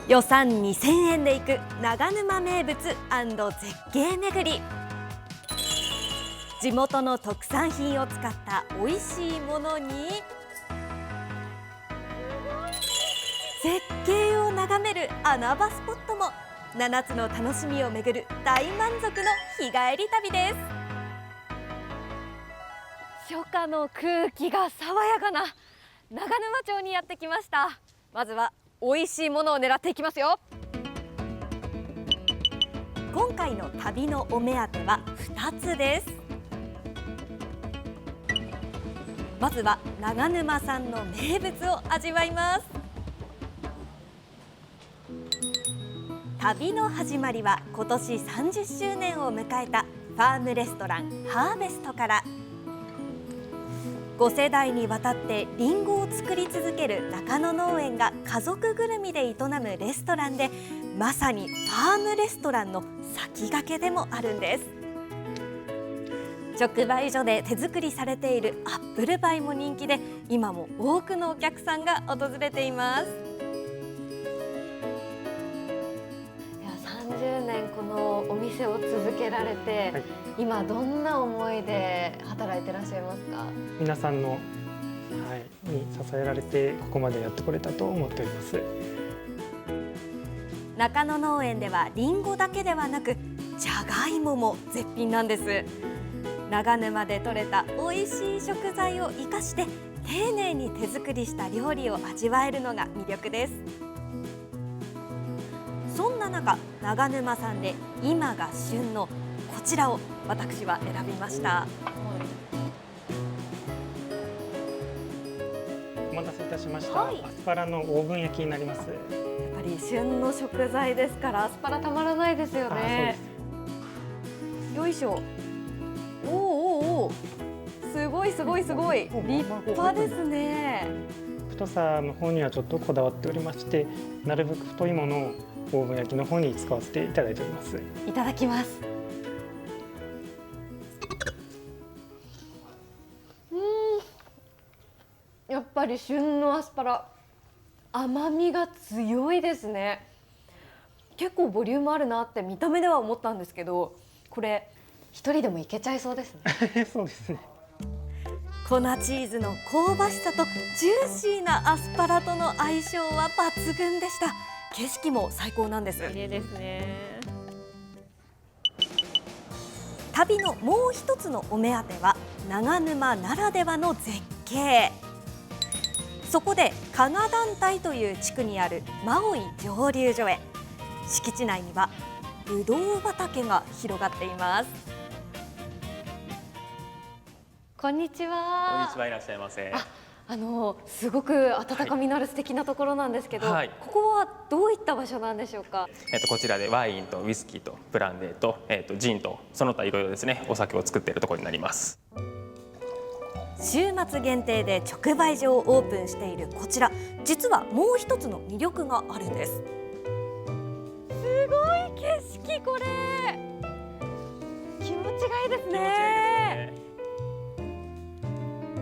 予算2000円で行く長沼名物&絶景巡り。地元の特産品を使った美味しいものに絶景を眺める穴場スポットも、7つの楽しみを巡る大満足の日帰り旅です。初夏の空気が爽やかな長沼町にやってきました。まずは美味しいものを狙っていきますよ。今回の旅のお目当ては2つです。まずは長沼産の名物を味わいます。旅の始まりは今年30周年を迎えたファームレストランハーベストから。5世代にわたってリンゴを作り続ける中野農園が家族ぐるみで営むレストランで、まさにファームレストランの先駆けでもあるんです。直売所で手作りされているアップルパイも人気で、今も多くのお客さんが訪れています。30年このお店を続けられて、はい、今どんな思いで働いてらっしゃいますか？皆さんの、に支えられてここまでやってこれたと思っております。中野農園ではリンゴだけではなくじゃがいもも絶品なんです。長沼で採れた美味しい食材を生かして丁寧に手作りした料理を味わえるのが魅力です。そんな中、長沼さんで今が旬のこちらを私は選びました。お待たせいたしました、はい、アスパラのオーブン焼きになります。やっぱり旬の食材ですからアスパラたまらないですよね。よいしょ。おー、すごいすごいすごい立派ですね。太さの方にはちょっとこだわっておりまして、なるべく太いものをオーブン焼きの方に使わせていただいております。いただきます。やっぱり旬のアスパラ、甘みが強いですね。結構ボリュームあるなって見た目では思ったんですけど、これ一人でもいけちゃいそうですね。そうですね。粉チーズの香ばしさとジューシーなアスパラとの相性は抜群でした。景色も最高なんです。綺麗ですね。旅のもう一つのお目当ては長沼ならではの絶景。そこで加賀団体という地区にあるマオイ蒸留所へ。敷地内にはぶどう畑が広がっています。こんにちは。こんにちは、いらっしゃいませ。すごく温かみのある素敵なところなんですけど、ここはどういった場所なんでしょうか？こちらでワインとウイスキーとブランデーと、ジンとその他いろいろですね、お酒を作っているところになります。週末限定で直売所をオープンしているこちら、実はもう一つの魅力があるんです。すごい景色、これ気持ちがいいですね。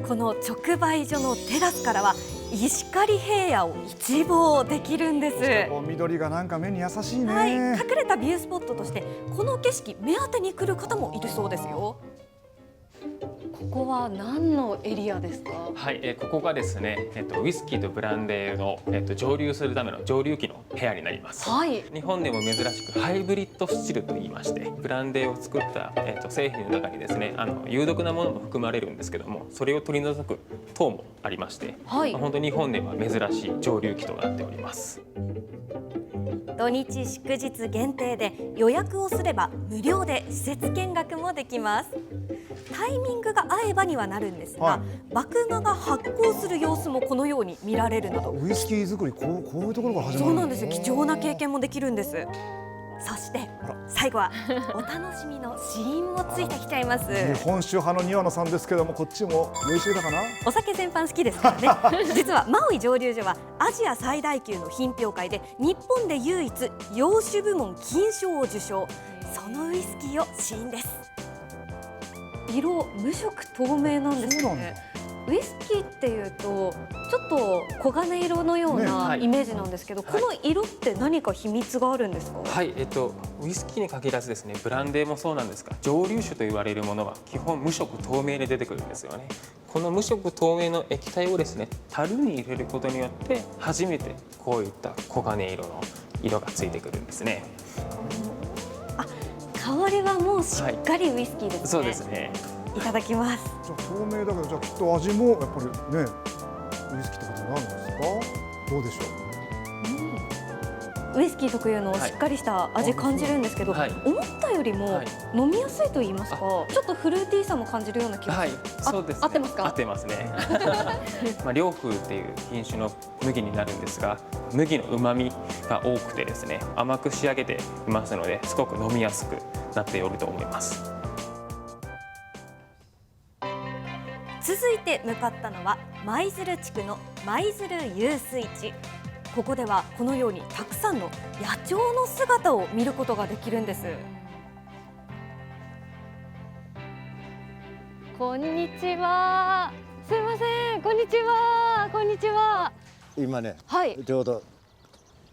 この直売所のテラスからは石狩平野を一望できるんです。緑がなんか目に優しいね。はい、隠れたビュースポットとしてこの景色目当てに来る方もいるそうですよ。ここは何のエリアですか？はい、ここがですね、ウイスキーとブランデーの、蒸留するための蒸留機の部屋になります。はい、日本でも珍しくハイブリッドスチルと言いまして、ブランデーを作った、製品の中にですね、有毒なものも含まれるんですけども、それを取り除く塔もありまして、はい、本当に日本では珍しい蒸留機となっております。土日祝日限定で予約をすれば無料で施設見学もできます。タイミングが合えばにはなるんですが、麦芽が発酵する様子もこのように見られるなど、ウイスキー作りこういうところから始まる。そうなんですよ。貴重な経験もできるんです。そして最後はお楽しみの試飲もついてきちゃいます。日本酒派の庭野さんですけども、こっちも美味しいのかな。お酒全般好きですからね。実はマオイ蒸留所はアジア最大級の品評会で日本で唯一洋酒部門金賞を受賞。そのウイスキーを試飲です。色無色透明なんですね。ウイスキーっていうとちょちょっと黄金色のようなイメージなんですけど、はいこの色って何か秘密があるんですか？はい、ウイスキーに限らずですね、ブランデーもそうなんですが、蒸留酒と言われるものは基本無色透明で出てくるんですよね。この無色透明の液体をですね、樽に入れることによって初めてこういった黄金色の色がついてくるんですね。香りはもうしっかりウイスキーですね。そうですね。いただきます。じゃあ透明だけど、じゃあきっと味もやっぱりね、ウイスキーってことになるんですか？どうでしょう？ウイスキー特有のしっかりした味感じるんですけど、はい思ったよりもはい飲みやすいと言いますか、ちょっとフルーティーさも感じるような気がはいする。、そうです、ね。合ってますか？合ってますね。涼風っていう品種の麦になるんですが、麦の旨味が多くてですね、甘く仕上げていますので、すごく飲みやすくなっておると思います。続いて向かったのは舞鶴地区の舞鶴遊水地。ここではこのようにたくさんの野鳥の姿を見ることができるんです。こんにちは。すいません。こんにちは。こんにちは。今ね、はい。ちょうど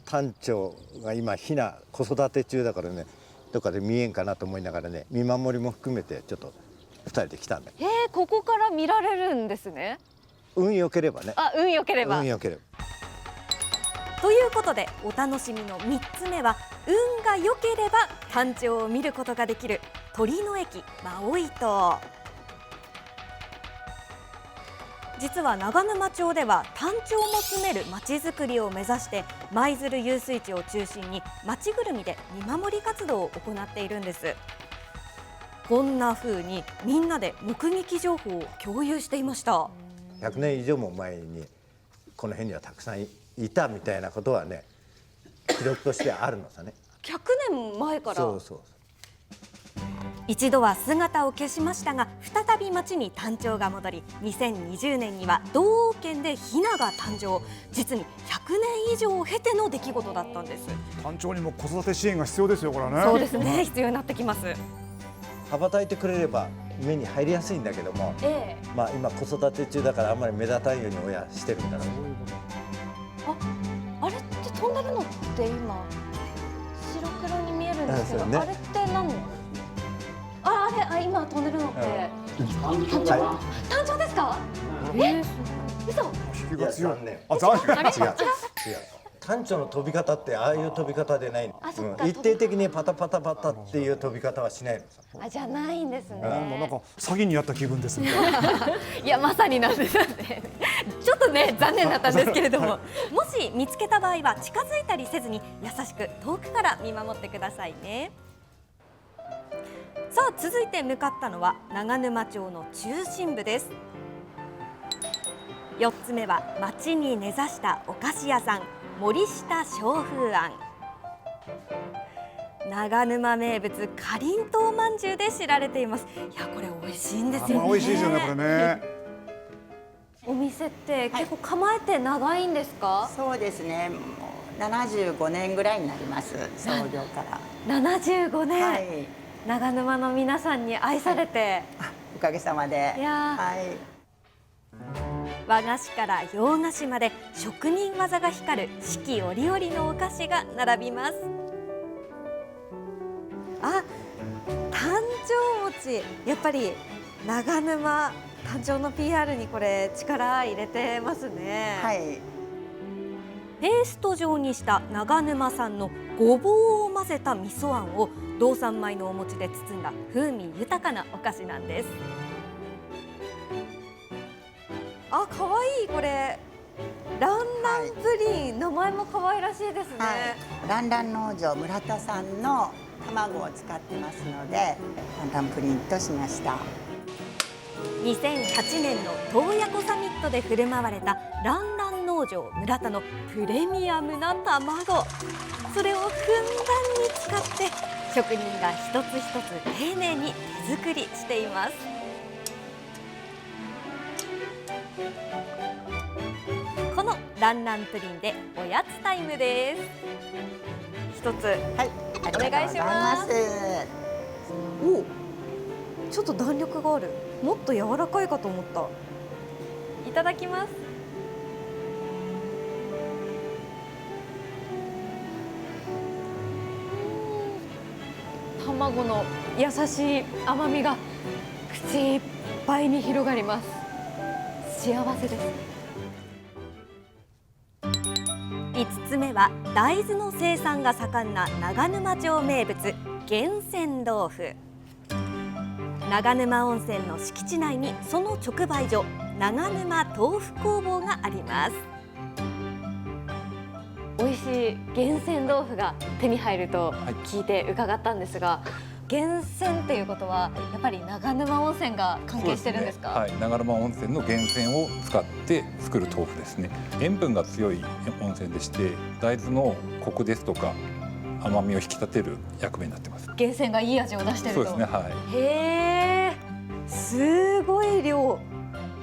タンチョウが今ヒナ子育て中だからね、どっかで見えんかなと思いながらね、見守りも含めてちょっと2人で来たんだ。ここから見られるんですね。運良ければね。運良ければ。運良ければ。ということでお楽しみの3つ目は、運が良ければタンチョウを見ることができる鳥の駅マオイ島。実は長沼町ではタンチョウも住めるまちづくりを目指して舞鶴遊水地を中心に町ぐるみで見守り活動を行っているんです。こんな風にみんなで目撃情報を共有していました。100年以上も前にこの辺にはたくさんいたみたいなことはね、記録としてあるのさね。100年前から。そうそう。一度は姿を消しましたが、再び町にタンチョウが戻り、2020年には同王県でヒナが誕生。実に100年以上を経ての出来事だったんです。タンチョウにも子育て支援が必要ですよ、これはね。そうですね、必要になってきます。羽ばたいてくれれば目に入りやすいんだけども、まあ今子育て中だからあんまり目立たんように親してるんだろう。あれって飛んでるのって今白黒に見えるんですけど、そうね。あれって何の？あれ今飛んでるのってタンチョウ？タンチョウですか？嘘？引きが強い。残念。残念。違う。タンチョウの飛び方ってああいう飛び方でないの。一定的にパタパタパタっていう飛び方はしないのさ。じゃないんですね。もうなんか詐欺にあった気分ですね。いやまさになんですよね。ちょっとね残念だったんですけれども、もし見つけた場合は近づいたりせずに優しく遠くから見守ってくださいね。さあ続いて向かったのは長沼町の中心部です。4つ目は町に根ざしたお菓子屋さん、森下松風庵。長沼名物かりんとうまんじゅうで知られています。いやこれ美味しいんですよね。美味しいですよね、これね。お店って結構構えて長いんですか？そうですね。もう75年ぐらいになります。創業から。75年、はい。長沼の皆さんに愛されて、おかげさまで。いやー、はい。和菓子から洋菓子まで職人技が光る四季折々のお菓子が並びます。あ、タンチョウ餅、やっぱり長沼タンチョウの PR にこれ力入れてますね。はい。ペースト状にした長沼産のごぼうを混ぜた味噌あんを道産米のお餅で包んだ風味豊かなお菓子なんです。あ、可愛いこれ。ランランプリン、名前も可愛らしいですね。はい。ランラン農場村田さんの卵を使ってますので、ランランプリンとしました。2008年の洞爺湖サミットで振る舞われたランラン農場村田のプレミアムな卵。それをふんだんに使って職人が一つ一つ丁寧に手作りしています。このランランプリンでおやつタイムです。一つ、はい。ありがとうございます。お、ちょっと弾力がある。もっと柔らかいかと思った。いただきます。卵の優しい甘みが口いっぱいに広がります。幸せです。5つ目は大豆の生産が盛んな長沼町名物源泉豆腐。長沼温泉の敷地内にその直売所長沼豆腐工房があります。美味しい源泉豆腐が手に入ると聞いて伺ったんですが、源泉っていうことはやっぱり長沼温泉が関係してるんですか？はい、長沼温泉の源泉を使って作る豆腐ですね。塩分が強い温泉でして、大豆のコクですとか甘みを引き立てる役目になってます。源泉がいい味を出してると。そうですね。はい。へー、すごい量、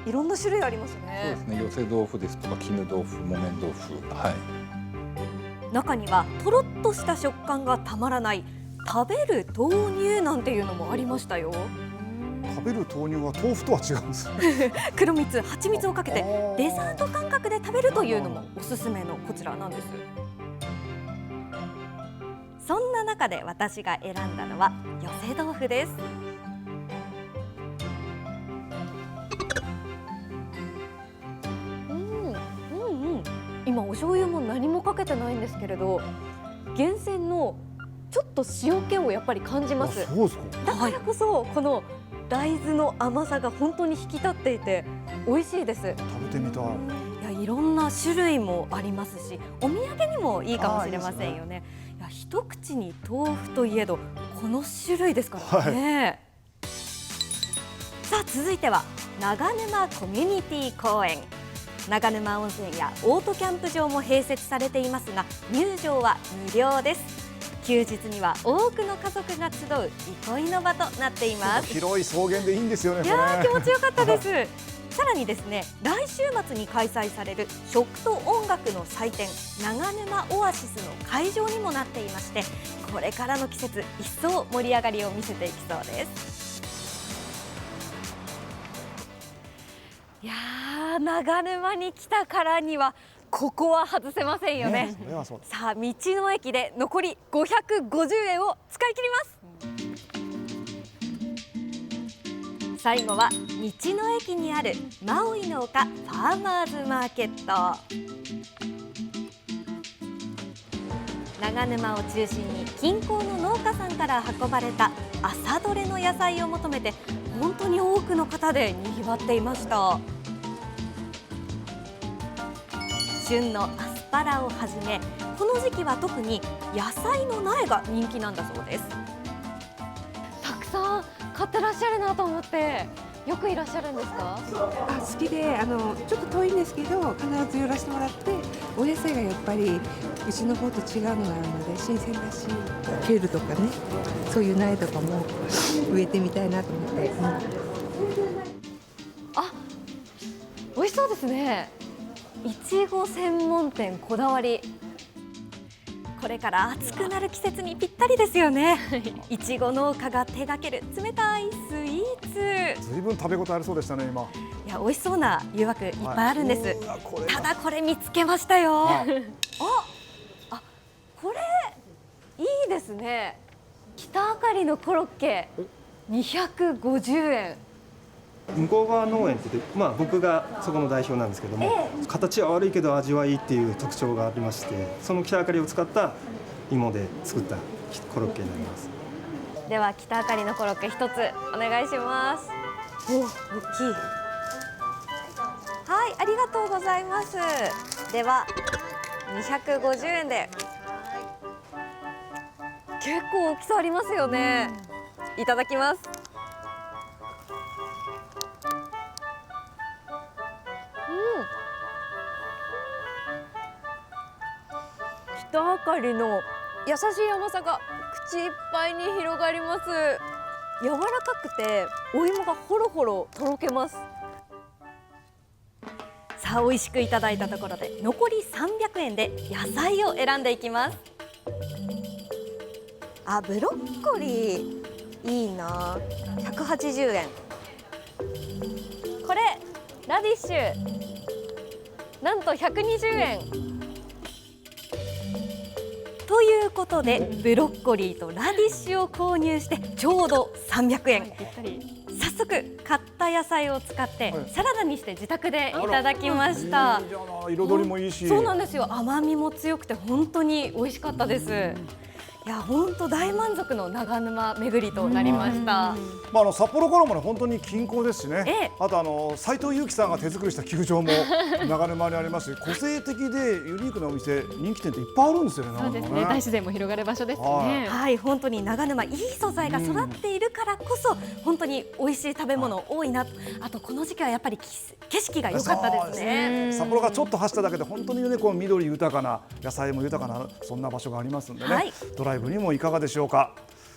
いろんな種類ありますそうね。ですね。寄せ豆腐ですとか絹豆腐、木綿豆腐、はい。中にはとろっとした食感がたまらない食べる豆乳なんていうのもありましたよ。食べる豆乳は豆腐とは違うんですね。黒蜜、蜂蜜をかけてデザート感覚で食べるというのもおすすめのこちらなんです。そんな中で私が選んだのは寄せ豆腐です。今お醤油も何もかけてないんですけれど、源泉のちょっと塩気をやっぱり感じます。そうですか。だからこそこの大豆の甘さが本当に引き立っていて美味しいです。食べてみたい。いや、いろんな種類もありますし、お土産にもいいかもしれませんよね。いや、一口に豆腐といえどこの種類ですからね。さあ、続いては長沼コミュニティ公園。長沼温泉やオートキャンプ場も併設されていますが、入場は無料です。休日には多くの家族が集う憩いの場となっています。広い草原でいいんですよね。いやー、気持ちよかったです。さらにですね、来週末に開催される食と音楽の祭典長沼オアシスの会場にもなっていまして、これからの季節一層盛り上がりを見せていきそうです。いやー、長沼に来たからにはここは外せませんよね。さあ、道の駅で残り550円を使い切ります。最後は道の駅にあるマオイの丘ファーマーズマーケット。長沼を中心に近郊の農家さんから運ばれた朝どれの野菜を求めて本当に多くの方でにぎわっていました。旬のアスパラをはじめ、この時期は特に野菜の苗が人気なんだそうです。たくさん買ってらっしゃるなと思って、よくいらっしゃるんですか？好きで、ちょっと遠いんですけど必ず寄らせてもらって、お野菜がやっぱりうちの方と違うのがあるので新鮮だし、ケールとかね、そういう苗とかも植えてみたいなと思って、あ、美味しそうですね。いちご専門店こだわり。これから暑くなる季節にぴったりですよね。いちご農家が手掛ける冷たいスイーツ。ずいぶん食べ応えありそうでしたね、今。いや、美味しそうな誘惑いっぱいあるんです。これただこれ見つけましたよ。あ、これいいですね。北あかりのコロッケ250円。向こう側農園って言って、僕がそこの代表なんですけども、形は悪いけど味はいいっていう特徴がありまして、その北あかりを使った芋で作ったコロッケになります。では北あかりのコロッケ一つお願いします。お、大きい。はい、ありがとうございます。では250円で。結構大きさありますよね。いただきます。北あかりの優しい甘さが口いっぱいに広がります。柔らかくてお芋がほろほろとろけます。さあ、美味しくいただいたところで残り300円で野菜を選んでいきます。あ、ブロッコリーいいな。180円。これラディッシュなんと120円。ということでブロッコリーとラディッシュを購入してちょうど300円。早速買った野菜を使ってサラダにして自宅でいただきました。彩りもいいし。そうなんですよ。甘みも強くて本当に美味しかったです。いや本当大満足の長沼巡りとなりました。札幌からもね本当に近郊ですしね。あと斉藤佑樹さんが手作りした球場も長沼にありますし、個性的でユニークなお店、人気店っていっぱいあるんですよね。そうですね。大自然も広がる場所ですね。はい、本当に長沼いい素材が育っているからこそ本当に美味しい食べ物多いな。あとこの時期はやっぱり景色が良かったですね。札幌がちょっと走っただけで本当にねこう緑豊かな野菜も豊かなそんな場所がありますんでね。ドライブにもいかがでしょうか。